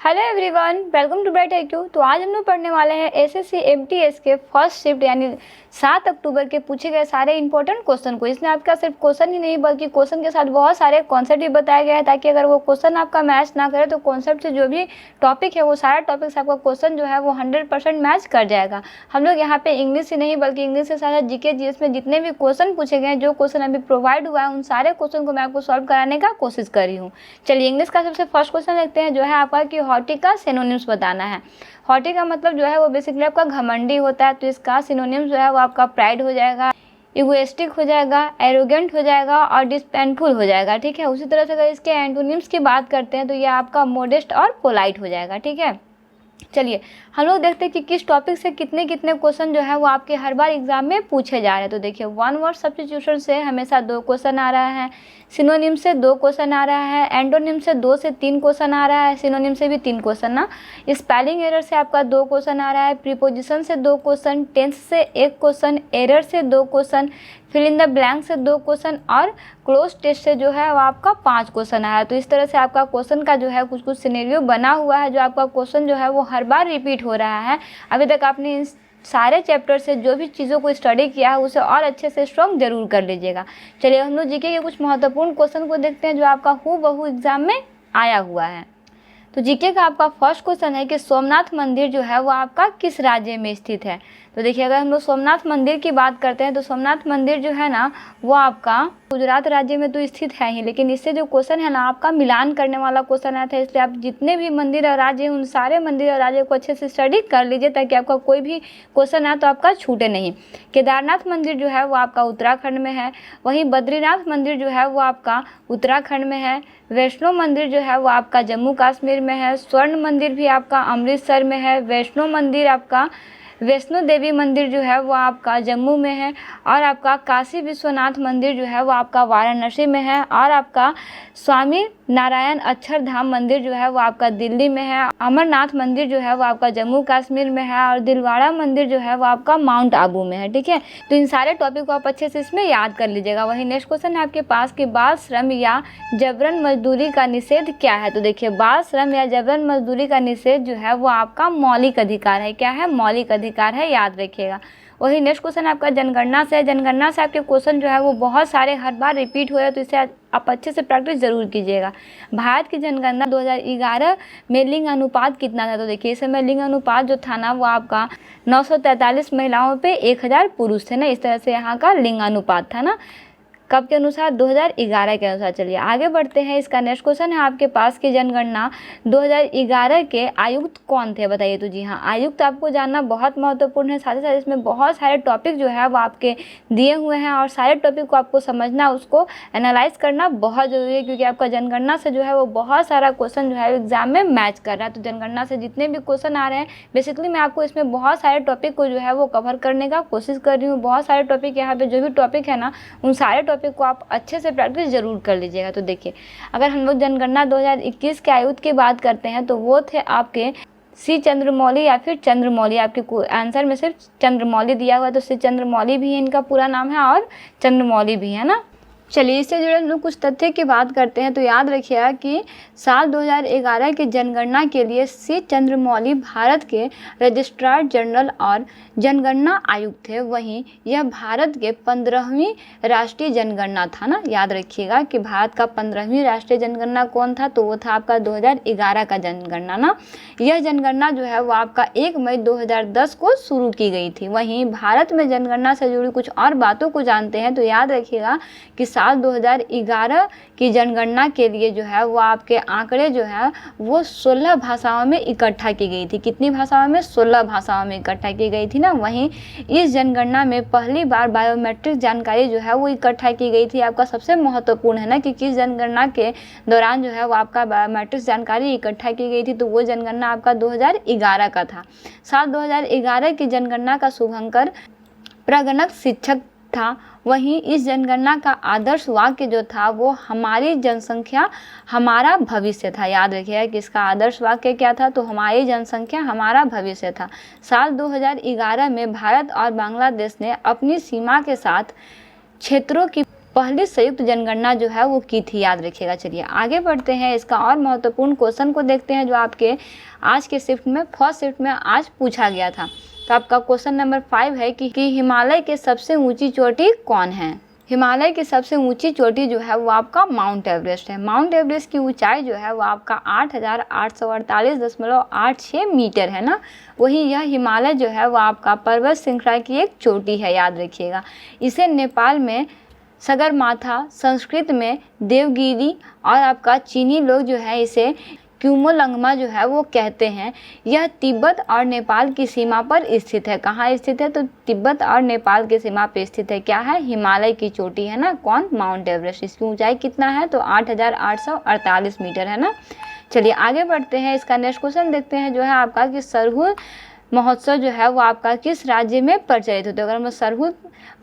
Hello everyone, welcome to bright IQ। तो आज हम लोग पढ़ने वाले हैं एसएससी एमटीएस के फर्स्ट शिफ्ट यानी 7 अक्टूबर के पूछे गए सारे इंपॉर्टेंट क्वेश्चन को। इसमें आपका सिर्फ क्वेश्चन ही नहीं बल्कि क्वेश्चन के साथ बहुत सारे कॉन्सेप्ट भी बताया गया है, ताकि अगर वो क्वेश्चन आपका मैच ना करे तो कॉन्सेप्ट से जो भी टॉपिक है वो सारा टॉपिक से आपका क्वेश्चन जो है वो 100% मैच कर जाएगा। हम लोग यहाँ पे इंग्लिश ही नहीं बल्कि इंग्लिश के साथ जीके जीएस में जितने भी क्वेश्चन पूछे गए, जो क्वेश्चन अभी प्रोवाइड हुआ है, उन सारे क्वेश्चन को मैं आपको सॉल्व कराने का कोशिश कर रही हूँ। चलिए इंग्लिश का सबसे फर्स्ट क्वेश्चन देखते हैं, जो है आपका कि हॉटी का सिनोनिम्स बताना है। हॉटी का मतलब जो है वो बेसिकली आपका घमंडी होता है, तो इसका सिनोनिम्स जो है वो आपका प्राइड हो जाएगा, इगोइस्टिक हो जाएगा, एरोगेंट हो जाएगा और डिस्पेनफुल हो जाएगा। ठीक है, उसी तरह से अगर इसके एंटोनिम्स की बात करते हैं तो ये आपका मोडेस्ट और पोलाइट हो जाएगा। ठीक है, चलिए हम लोग देखते हैं कि किस टॉपिक से कितने कितने क्वेश्चन जो है वो आपके हर बार एग्जाम में पूछे जा रहे हैं। तो देखिए, वन वर्ड सब्स्टिट्यूशन से हमेशा 2 क्वेश्चन आ रहा है, सिनोनिम से 2 क्वेश्चन आ रहा है, एंटोनिम से 2 से 3 क्वेश्चन आ रहा है, सिनोनिम से भी 3 क्वेश्चन ना, स्पेलिंग एरर से आपका 2 क्वेश्चन आ रहा है, प्रीपोजिशन से 2 क्वेश्चन, टेंस से 1 क्वेश्चन, एरर से 2 question, fill in the blank से 2 क्वेश्चन और क्लोज टेस्ट से जो है वो आपका 5 क्वेश्चन आया है। तो इस तरह से आपका क्वेश्चन का जो है कुछ कुछ सिनेरियो बना हुआ है, जो आपका क्वेश्चन जो है वो हर बार रिपीट हो रहा है। अभी तक आपने इन सारे चैप्टर से जो भी चीज़ों को स्टडी किया है उसे और अच्छे से स्ट्रॉन्ग जरूर कर लीजिएगा। चलिए हम लोग जीके के कुछ महत्वपूर्ण क्वेश्चन को देखते हैं जो आपका हूबहू एग्जाम में आया हुआ है। तो जीके का आपका फर्स्ट क्वेश्चन है कि सोमनाथ मंदिर जो है वो आपका किस राज्य में स्थित है। तो देखिए, अगर हम लोग सोमनाथ मंदिर की बात करते हैं तो सोमनाथ मंदिर जो है ना वो आपका गुजरात राज्य में तो स्थित है ही, लेकिन इससे जो क्वेश्चन है ना आपका मिलान करने वाला क्वेश्चन आया था, इसलिए आप जितने भी मंदिर और राज्य हैं उन सारे मंदिर और राज्य को अच्छे से स्टडी कर लीजिए, ताकि आपका कोई भी क्वेश्चन आए तो आपका छूटे नहीं। केदारनाथ मंदिर जो है वो आपका उत्तराखंड में है, वहीं बद्रीनाथ मंदिर जो है वो आपका उत्तराखंड में है, वैष्णो मंदिर जो है वो आपका जम्मू कश्मीर में है, स्वर्ण मंदिर भी आपका अमृतसर में है, वैष्णो मंदिर आपका वैष्णो देवी मंदिर जो है वो आपका जम्मू में है, और आपका काशी विश्वनाथ मंदिर जो है वो आपका वाराणसी में है, और आपका स्वामी नारायण अक्षरधाम मंदिर जो है वो आपका दिल्ली में है, अमरनाथ मंदिर जो है वो आपका जम्मू कश्मीर में है, और दिलवाड़ा मंदिर जो है वो आपका माउंट आबू में है। ठीक है, तो इन सारे टॉपिक को आप अच्छे से इसमें याद कर लीजिएगा। वही नेक्स्ट क्वेश्चन है आपके पास कि बाल श्रम या जबरन मजदूरी का निषेध क्या है। तो देखिए, बाल श्रम या जबरन मजदूरी का निषेध जो है वो आपका मौलिक अधिकार है। क्या है? मौलिक अधिकार है, याद रखिएगा। वही नेक्स्ट क्वेश्चन आपका जनगणना से है। जनगणना से आपके क्वेश्चन जो है वो बहुत सारे हर बार रिपीट हो रहे हैं, तो इसे आप अच्छे से प्रैक्टिस जरूर कीजिएगा। भारत की जनगणना 2011 में लिंग अनुपात कितना था। तो देखिए, इस समय लिंग अनुपात जो था ना वो आपका 943 महिलाओं पे 1000 पुरुष थे ना, इस तरह से यहाँ का लिंग अनुपात था ना, कब के अनुसार? 2011 के अनुसार। चलिए आगे बढ़ते हैं। इसका नेक्स्ट क्वेश्चन है आपके पास कि जनगणना 2011 के आयुक्त कौन थे, बताइए। तो जी हाँ, आयुक्त आपको जानना बहुत महत्वपूर्ण है। साथ ही साथ इसमें बहुत सारे टॉपिक जो है वो आपके दिए हुए हैं, और सारे टॉपिक को आपको समझना, उसको एनालाइज करना बहुत ज़रूरी है, क्योंकि आपका जनगणना से जो है वो बहुत सारा क्वेश्चन जो है एग्जाम में मैच कर रहा है। तो जनगणना से जितने भी क्वेश्चन आ रहे हैं, बेसिकली मैं आपको इसमें बहुत सारे टॉपिक को जो है वो कवर करने का कोशिश कर रही हूँ। बहुत सारे टॉपिक यहाँ पे जो भी टॉपिक है ना, उन सारे टॉपिक को आप अच्छे से प्रैक्टिस जरूर कर लीजिएगा। तो देखिए, अगर हम लोग जनगणना 2021 के आयुक्त की बात करते हैं तो वो थे आपके सी चंद्रमौली या फिर चंद्रमौली। आपके आंसर में सिर्फ चंद्रमौली दिया हुआ है, तो सी चंद्रमौली भी इनका पूरा नाम है और चंद्रमौली भी है ना। चलिए इससे जुड़े हम लोग कुछ तथ्य की बात करते हैं। तो याद रखिएगा कि साल 2011 की जनगणना के लिए सी चंद्रमौली भारत के रजिस्ट्रार जनरल और जनगणना आयुक्त थे। वहीं यह भारत के 15वीं राष्ट्रीय जनगणना था ना, याद रखिएगा कि भारत का 15वीं राष्ट्रीय जनगणना कौन था, तो वो था आपका 2011 का जनगणना ना। यह जनगणना जो है वो आपका 1 मई 2010 को शुरू की गई थी। वहीं भारत में जनगणना से जुड़ी कुछ और बातों को जानते हैं। तो याद रखिएगा कि साल 2011 की जनगणना के लिए जो है वो आपके आंकड़े जो है वो 16 भाषाओं में इकट्ठा की गई थी। कितनी भाषाओं में? 16 भाषाओं में इकट्ठा की गई थी ना। वहीं इस जनगणना में पहली बार बायोमेट्रिक जानकारी जो है वो इकट्ठा की गई थी। आपका सबसे महत्वपूर्ण है ना कि किस जनगणना के दौरान जो है वो आपका बायोमेट्रिक जानकारी इकट्ठा की गई थी, तो वो जनगणना आपका 2011 का था। साल 2011 की जनगणना का शुभंकर प्रगणक शिक्षक था। वहीं इस जनगणना का आदर्श वाक्य जो था वो हमारी जनसंख्या हमारा भविष्य था। याद रखिएगा कि इसका आदर्श वाक्य क्या था, तो हमारी जनसंख्या हमारा भविष्य था। साल 2011 में भारत और बांग्लादेश ने अपनी सीमा के साथ क्षेत्रों की पहली संयुक्त जनगणना जो है वो की थी, याद रखिएगा। चलिए आगे बढ़ते हैं, इसका और महत्वपूर्ण क्वेश्चन को देखते हैं जो आपके आज के शिफ्ट में फर्स्ट शिफ्ट में आज पूछा गया था। तो आपका क्वेश्चन नंबर 5 है कि हिमालय के सबसे ऊंची चोटी कौन है। हिमालय की सबसे ऊंची चोटी जो है वो आपका माउंट एवरेस्ट है। माउंट एवरेस्ट की ऊंचाई जो है वो आपका 8,848.86 मीटर है ना। वही यह हिमालय जो है वो आपका पर्वत श्रृंखला की एक चोटी है, याद रखिएगा। इसे नेपाल में सगरमाथा, संस्कृत में देवगिरी और आपका चीनी लोग जो है इसे क्यूमोलंगमा जो है वो कहते हैं। यह तिब्बत और नेपाल की सीमा पर स्थित है। कहाँ स्थित है? तो तिब्बत और नेपाल की सीमा पर स्थित है। क्या है? हिमालय की चोटी है ना। कौन? Mount Everest. इसकी ऊंचाई कितना है? तो 8,848 मीटर है ना। चलिए आगे बढ़ते हैं, इसका नेक्स्ट क्वेश्चन देखते हैं जो है आपका कि सरहुल महोत्सव जो है वो आपका किस राज्य में प्रचलित होता है। अगर हम सरहुल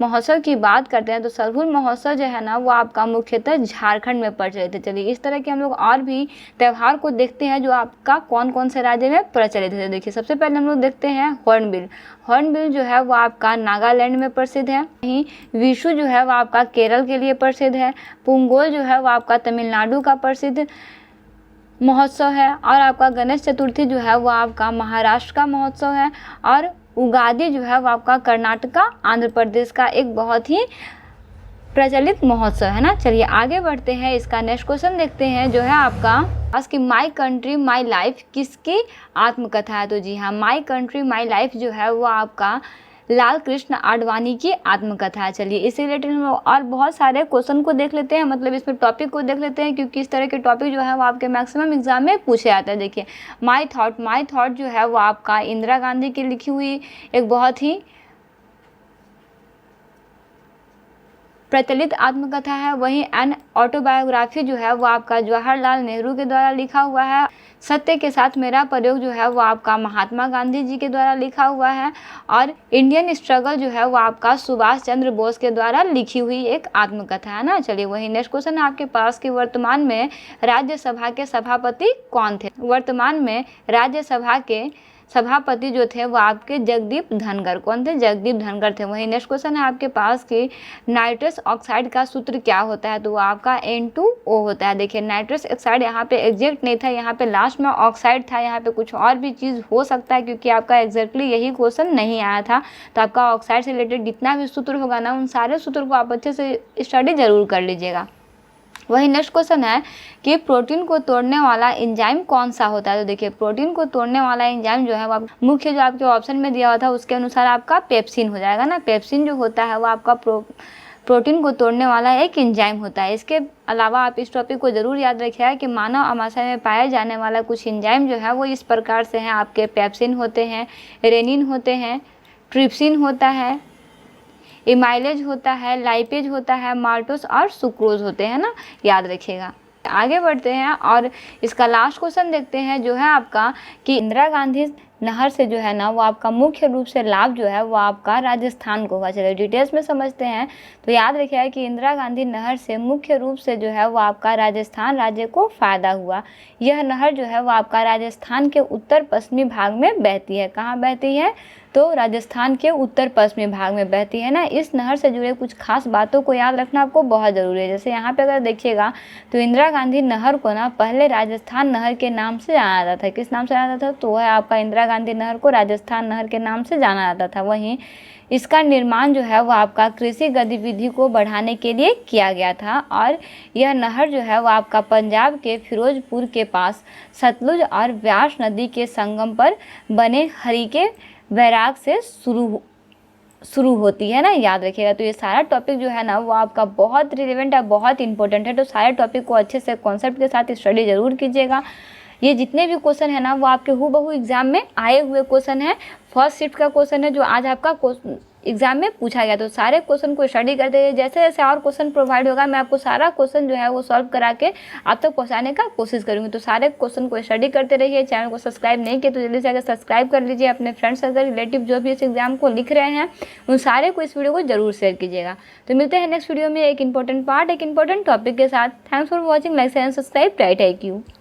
महोत्सव की बात करते हैं तो सरहुल महोत्सव जो है ना वो आपका मुख्यतः झारखंड में प्रचलित है। चलिए इस तरह के हम लोग और भी त्यौहार को देखते हैं जो आपका कौन कौन से राज्य में प्रचलित है। देखिए सबसे पहले हम लोग देखते हैं हॉर्नबिल। हॉर्नबिल जो है वो आपका नागालैंड में प्रसिद्ध है। वहीं विशु जो है वो आपका केरल के लिए प्रसिद्ध है। पुंगोल जो है वो आपका तमिलनाडु का प्रसिद्ध महोत्सव है। और आपका गणेश चतुर्थी जो है वो आपका महाराष्ट्र का महोत्सव है। और उगादि जो है वो आपका कर्नाटका आंध्र प्रदेश का एक बहुत ही प्रचलित महोत्सव है ना। चलिए आगे बढ़ते हैं, इसका नेक्स्ट क्वेश्चन देखते हैं जो है आपका आज की माई कंट्री माई लाइफ किसकी आत्मकथा है। तो जी हाँ, माई कंट्री माई लाइफ जो है वो आपका लाल कृष्ण आडवाणी की आत्मकथा है। चलिए इससे रिलेटेड हम लोग और बहुत सारे क्वेश्चन को देख लेते हैं, मतलब इसमें टॉपिक को देख लेते हैं, क्योंकि इस तरह के टॉपिक जो है वो आपके मैक्सिमम एग्जाम में पूछे जाते हैं। देखिए माई थॉट जो है वो आपका इंदिरा गांधी की लिखी हुई एक बहुत ही प्रचलित आत्मकथा है। वहीं एन ऑटोबायोग्राफी जो है वो आपका जवाहरलाल नेहरू के द्वारा लिखा हुआ है। सत्य के साथ मेरा प्रयोग जो है वो आपका महात्मा गांधी जी के द्वारा लिखा हुआ है। और इंडियन स्ट्रगल जो है वो आपका सुभाष चंद्र बोस के द्वारा लिखी हुई एक आत्मकथा है ना। चलिए वही नेक्स्ट क्वेश्चन है आपके पास कि वर्तमान में राज्यसभा के सभापति कौन थे। वर्तमान में राज्यसभा के सभापति जो थे वो आपके जगदीप धनखड़। कौन थे? जगदीप धनखड़ थे। वही नेक्स्ट क्वेश्चन है आपके पास कि नाइट्रस ऑक्साइड का सूत्र क्या होता है। तो वो आपका N2O होता है। देखिए नाइट्रस ऑक्साइड यहाँ पे एग्जैक्ट नहीं था, यहाँ पे लास्ट में ऑक्साइड था, यहाँ पे कुछ और भी चीज़ हो सकता है क्योंकि आपका एग्जैक्टली यही क्वेश्चन नहीं आया था। तो आपका ऑक्साइड से रिलेटेड जितना भी सूत्र होगा ना उन सारे सूत्र को आप अच्छे से स्टडी जरूर कर लीजिएगा। वही नेक्स्ट क्वेश्चन है कि प्रोटीन को तोड़ने वाला एंजाइम कौन सा होता है। तो देखिए प्रोटीन को तोड़ने वाला एंजाइम जो है वो मुख्य जो आपके ऑप्शन में दिया हुआ था उसके अनुसार आपका पेप्सिन हो जाएगा ना। पेप्सिन जो होता है वो आपका प्रोटीन को तोड़ने वाला एक एंजाइम होता है। इसके अलावा आप इस टॉपिक को जरूर याद रखिएगा कि मानव आमाशय में पाया जाने वाला कुछ एंजाइम जो है वो इस प्रकार से हैं। आपके पेप्सिन होते हैं, रेनिन होते हैं, ट्रिप्सिन होता है, इमाइलेज होता है, लाइपेज होता है, माल्टोस और सुक्रोज होते हैं ना, याद रखिएगा। आगे बढ़ते हैं और इसका लास्ट क्वेश्चन देखते हैं जो है आपका कि इंदिरा गांधी नहर से जो है ना वो आपका मुख्य रूप से लाभ जो है वो आपका राजस्थान को होगा। चलिए डिटेल्स में समझते हैं। तो याद रखिएगा कि इंदिरा गांधी नहर से मुख्य रूप से जो है वो आपका राजस्थान राज्य को फ़ायदा हुआ। यह नहर जो है वो आपका राजस्थान के उत्तर पश्चिमी भाग में बहती है। कहाँ बहती है? तो राजस्थान के उत्तर पश्चिमी भाग में बहती है ना। इस नहर से जुड़े कुछ खास बातों को याद रखना आपको बहुत ज़रूरी है। जैसे यहाँ पे अगर देखिएगा तो इंदिरा गांधी नहर को ना पहले राजस्थान नहर के नाम से जाना जाता था। किस नाम से जाना जाता था? तो वह आपका इंदिरा गांधी नहर को राजस्थान नहर के नाम से जाना जाता था। वहीं इसका निर्माण जो है वो आपका कृषि गतिविधि को बढ़ाने के लिए किया गया था। और यह नहर जो है वो आपका पंजाब के फिरोजपुर के पास सतलुज और व्यास नदी के संगम पर बने हरीके बैराग से शुरू होती है ना, याद रखिएगा। तो ये सारा टॉपिक जो है ना वो आपका बहुत रिलेवेंट है, बहुत इंपॉर्टेंट है। तो सारे टॉपिक को अच्छे से कॉन्सेप्ट के साथ स्टडी जरूर कीजिएगा। ये जितने भी क्वेश्चन है ना वो आपके हूबहू एग्जाम में आए हुए क्वेश्चन है। फर्स्ट शिफ्ट का क्वेश्चन है जो आज आपका एग्जाम में पूछा गया। तो सारे क्वेश्चन को स्टडी करते रहिए। जैसे जैसे और क्वेश्चन प्रोवाइड होगा मैं आपको सारा क्वेश्चन जो है वो सॉल्व करा के आप तक पहुंचाने का कोशिश करूंगी। तो सारे क्वेश्चन को स्टडी करते रहिए। चैनल को सब्सक्राइब नहीं किया तो जल्दी से आकर सब्सक्राइब कर लीजिए। अपने फ्रेंड्स सर्कल रिलेटिव जो भी इस एग्जाम को लिख रहे हैं उन सारे को इस वीडियो को जरूर शेयर कीजिएगा। तो मिलते हैं नेक्स्ट वीडियो में एक इंपॉर्टेंट पार्ट, एक इंपॉर्टेंट टॉपिक के साथ। Thanks for watching. Like and subscribe. Right IQ।